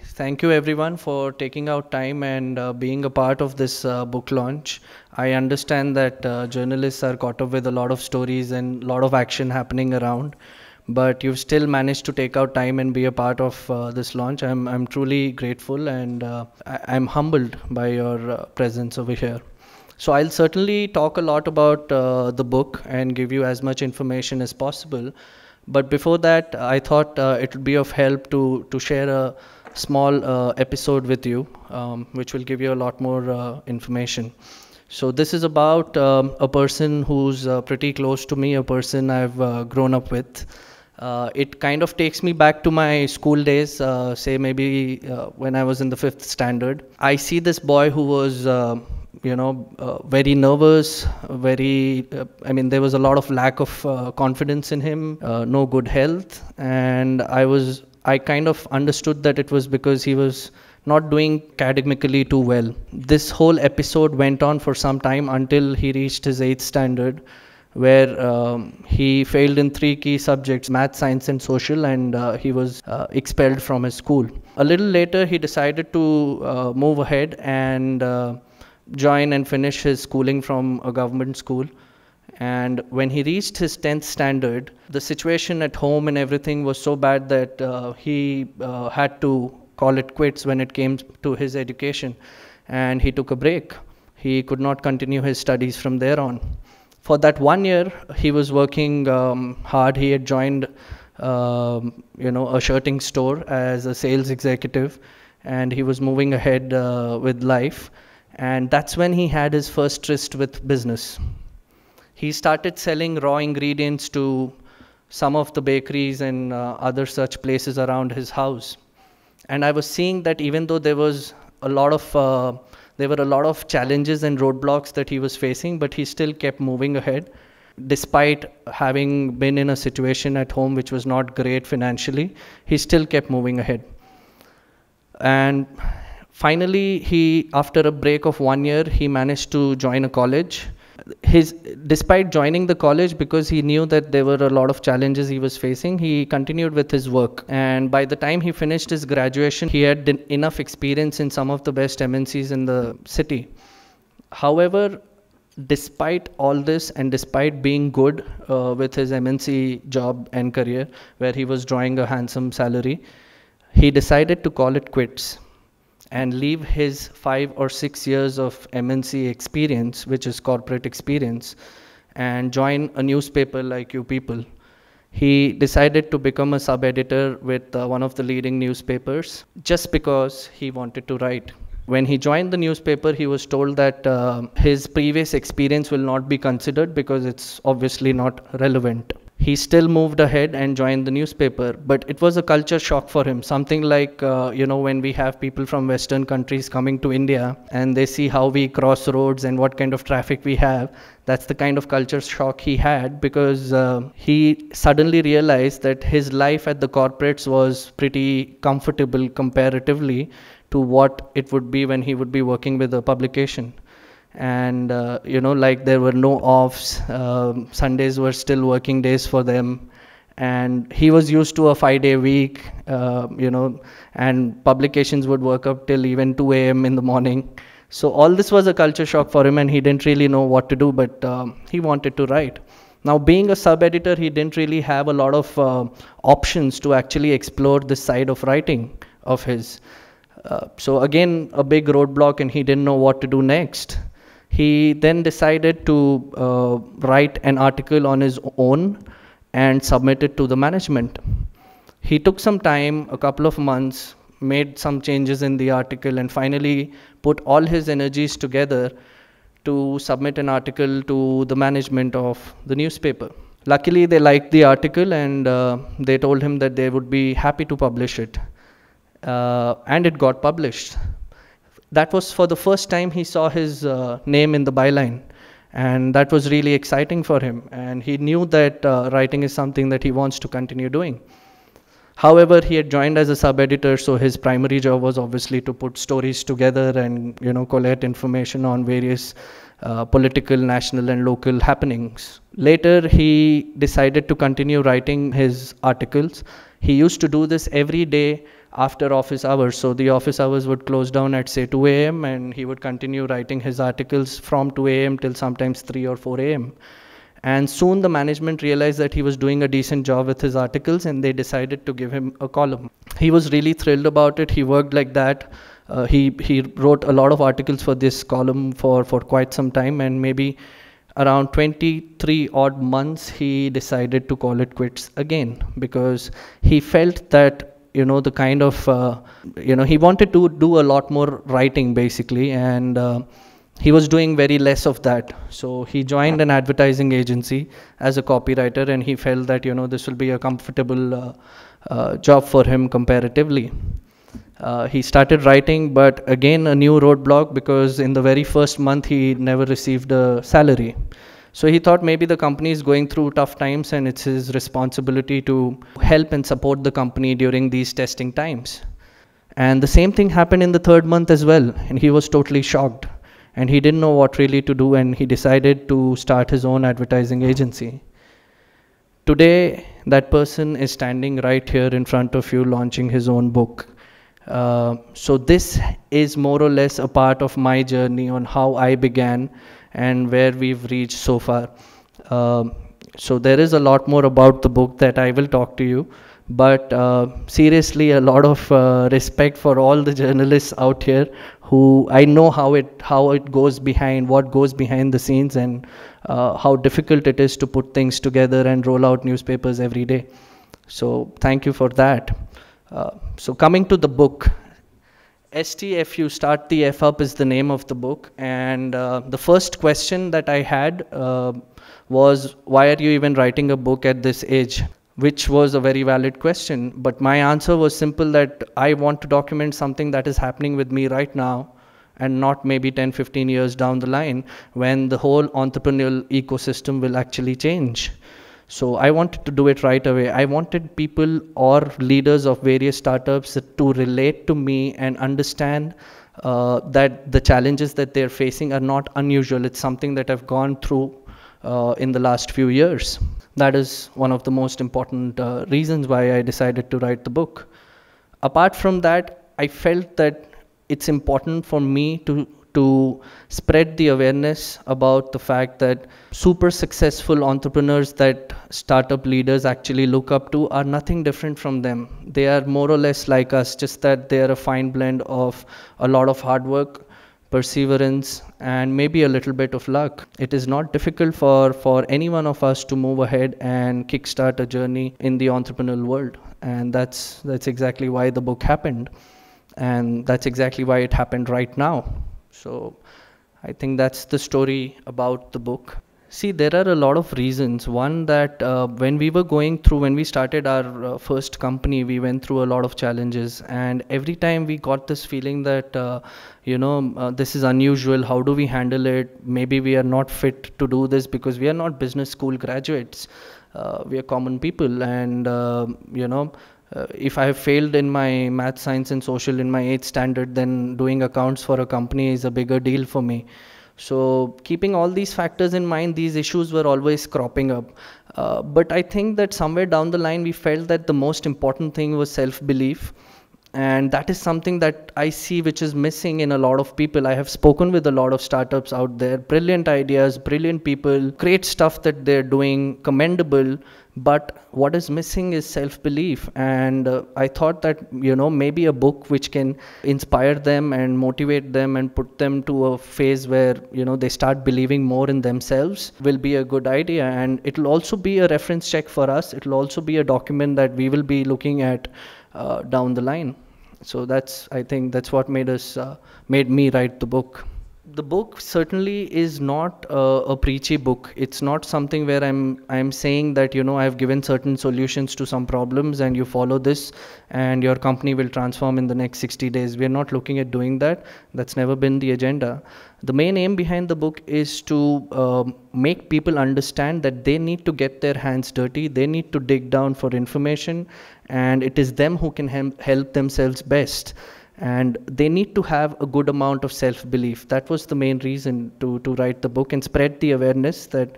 Thank you everyone for taking out time and being a part of this book launch. I understand that journalists are caught up with a lot of stories and a lot of action happening around, but you've still managed to take out time and be a part of this launch. I'm truly grateful and I'm humbled by your presence over here. So I'll certainly talk a lot about the book and give you as much information as possible. But before that, I thought it would be of help to share a small episode with you, which will give you a lot more information. So this is about a person who's pretty close to me, a person I've grown up with. It kind of takes me back to my school days, say maybe when I was in the fifth standard. I see this boy who was very nervous, there was a lot of lack of confidence in him, no good health, and I kind of understood that it was because he was not doing academically too well. This whole episode went on for some time until he reached his 8th standard, where he failed in 3 key subjects, math, science and social, and he was expelled from his school. A little later, he decided to move ahead and join and finish his schooling from a government school. And when he reached his 10th standard, the situation at home and everything was so bad that he had to call it quits when it came to his education, and he took a break. He could not continue his studies from there on. For that 1 year, he was working hard. He had joined a shirting store as a sales executive, and he was moving ahead with life. And that's when he had his first tryst with business. He started selling raw ingredients to some of the bakeries and other such places around his house. And I was seeing that even though there were a lot of challenges and roadblocks that he was facing, but he still kept moving ahead, despite having been in a situation at home which was not great financially. He still kept moving ahead. And finally, after a break of 1 year, he managed to join a college. Despite joining the college, because he knew that there were a lot of challenges he was facing, he continued with his work. And by the time he finished his graduation, he had enough experience in some of the best MNCs in the city. However, despite all this and despite being good with his MNC job and career, where he was drawing a handsome salary, he decided to call it quits and leave his 5 or 6 years of MNC experience, which is corporate experience, and join a newspaper like you people. He decided to become a sub-editor with one of the leading newspapers just because he wanted to write. When he joined the newspaper, he was told that his previous experience will not be considered because it's obviously not relevant. He still moved ahead and joined the newspaper, but it was a culture shock for him. Something like, when we have people from Western countries coming to India and they see how we cross roads and what kind of traffic we have. That's the kind of culture shock he had, because he suddenly realized that his life at the corporates was pretty comfortable comparatively to what it would be when he would be working with a publication. And there were no offs, Sundays were still working days for them, and he was used to a 5-day week, and publications would work up till even 2 a.m. in the morning. So all this was a culture shock for him, and he didn't really know what to do, but he wanted to write. Now, being a sub-editor, he didn't really have a lot of options to actually explore this side of writing of his. So again, a big roadblock, and he didn't know what to do next. He then decided to write an article on his own and submit it to the management. He took some time, a couple of months, made some changes in the article, and finally put all his energies together to submit an article to the management of the newspaper. Luckily, they liked the article, and they told him that they would be happy to publish it. And it got published. That was for the first time he saw his name in the byline, and that was really exciting for him, and he knew that writing is something that he wants to continue doing. However, he had joined as a sub-editor, so his primary job was obviously to put stories together and collate information on various political, national, and local happenings. Later, he decided to continue writing his articles. He used to do this every day after office hours. So the office hours would close down at say 2 a.m. and he would continue writing his articles from 2 a.m. till sometimes 3 or 4 a.m. And soon the management realized that he was doing a decent job with his articles and they decided to give him a column. He was really thrilled about it. He worked like that. He wrote a lot of articles for this column for quite some time, and maybe around 23 odd months he decided to call it quits again, because he felt that the kind of he wanted to do a lot more writing basically, and he was doing very less of that. So he joined an advertising agency as a copywriter, and he felt that this will be a comfortable job for him comparatively. He started writing, but again a new roadblock, because in the very first month he never received a salary. So he thought maybe the company is going through tough times and it's his responsibility to help and support the company during these testing times. And the same thing happened in the third month as well, and he was totally shocked. And he didn't know what really to do, and he decided to start his own advertising agency. Today, that person is standing right here in front of you launching his own book. So this is more or less a part of my journey on how I began and where we've reached so far. So there is a lot more about the book that I will talk to you, but seriously, a lot of respect for all the journalists out here who I know how it goes behind, what goes behind the scenes, and how difficult it is to put things together and roll out newspapers every day. So thank you for that. So coming to the book, STFU, Start the F Up, is the name of the book. And the first question that I had was, why are you even writing a book at this age? Which was a very valid question. But my answer was simple, that I want to document something that is happening with me right now, and not maybe 10-15 years down the line when the whole entrepreneurial ecosystem will actually change. So I wanted to do it right away. I wanted people or leaders of various startups to relate to me and understand that the challenges that they're facing are not unusual. It's something that I've gone through in the last few years. That is one of the most important reasons why I decided to write the book. Apart from that, I felt that it's important for me to spread the awareness about the fact that super successful entrepreneurs that startup leaders actually look up to are nothing different from them. They are more or less like us, just that they are a fine blend of a lot of hard work, perseverance, and maybe a little bit of luck. It is not difficult for any one of us to move ahead and kickstart a journey in the entrepreneurial world. And that's exactly why the book happened. And that's exactly why it happened right now. So I think that's the story about the book. See, there are a lot of reasons. One, that when we started our first company, we went through a lot of challenges, and every time we got this feeling that this is unusual. How do we handle it? Maybe we are not fit to do this because we are not business school graduates. We are common people, and if I have failed in my math, science, and social in my 8th standard, then doing accounts for a company is a bigger deal for me. So keeping all these factors in mind, these issues were always cropping up. But I think that somewhere down the line, we felt that the most important thing was self-belief. And that is something that I see which is missing in a lot of people. I have spoken with a lot of startups out there, brilliant ideas, brilliant people, great stuff that they're doing, commendable. But what is missing is self-belief. And I thought that, maybe a book which can inspire them and motivate them and put them to a phase where, they start believing more in themselves will be a good idea. And it will also be a reference check for us. It will also be a document that we will be looking at down the line. So I think that's what made me write the book. The book certainly is not a preachy book. It's not something where I'm saying that I've given certain solutions to some problems and you follow this and your company will transform in the next 60 days. We're not looking at doing that. That's never been the agenda. The main aim behind the book is to make people understand that they need to get their hands dirty. They need to dig down for information, and it is them who can help themselves best. and they need to have a good amount of self-belief. That was the main reason to write the book and spread the awareness that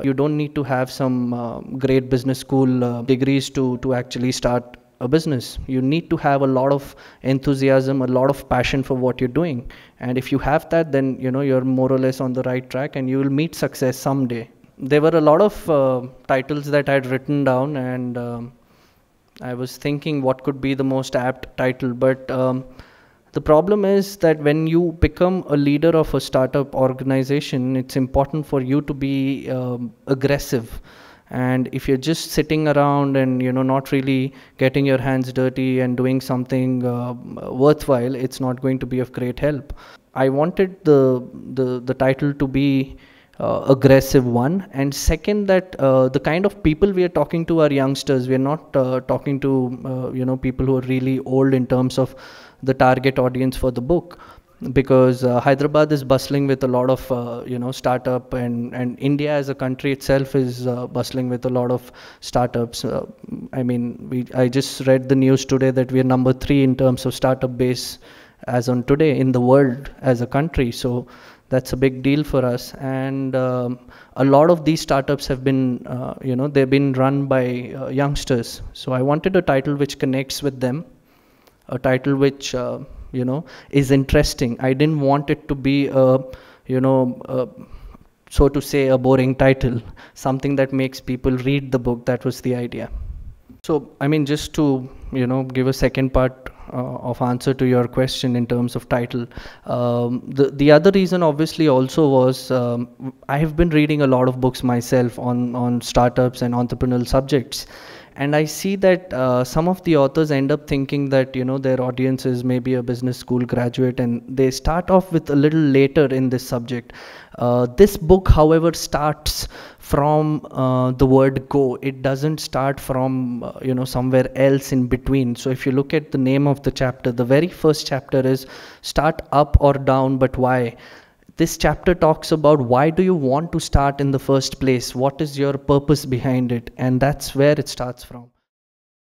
you don't need to have some great business school degrees to actually start a business. You need to have a lot of enthusiasm, a lot of passion for what you're doing, and if you have that, then you're more or less on the right track and you will meet success someday. There were a lot of titles that I'd written down, and I was thinking what could be the most apt title, but the problem is that when you become a leader of a startup organization, it's important for you to be aggressive. And if you're just sitting around and not really getting your hands dirty and doing something worthwhile, it's not going to be of great help. I wanted the title to be aggressive, one, and second, that the kind of people we are talking to are youngsters. We are not talking to people who are really old in terms of the target audience for the book, because Hyderabad is bustling with a lot of startup, and India as a country itself is bustling with a lot of startups. I just read the news today that we are number 3 in terms of startup base as on today in the world as a country. So that's a big deal for us, and a lot of these startups have been they've been run by youngsters. So I wanted a title which connects with them, a title which is interesting. I didn't want it to be so to say a boring title, something that makes people read the book. That was the idea. So just to give a second part of answer to your question in terms of title, the other reason obviously also was I have been reading a lot of books myself on startups and entrepreneurial subjects, and I see that some of the authors end up thinking that their audience is maybe a business school graduate, and they start off with a little later in this subject. This book, however, starts from the word go. It doesn't start from somewhere else in between. So if you look at the name of the chapter, the very first chapter is Start Up or Down, but Why? This chapter talks about why do you want to start in the first place? What is your purpose behind it? And that's where it starts from.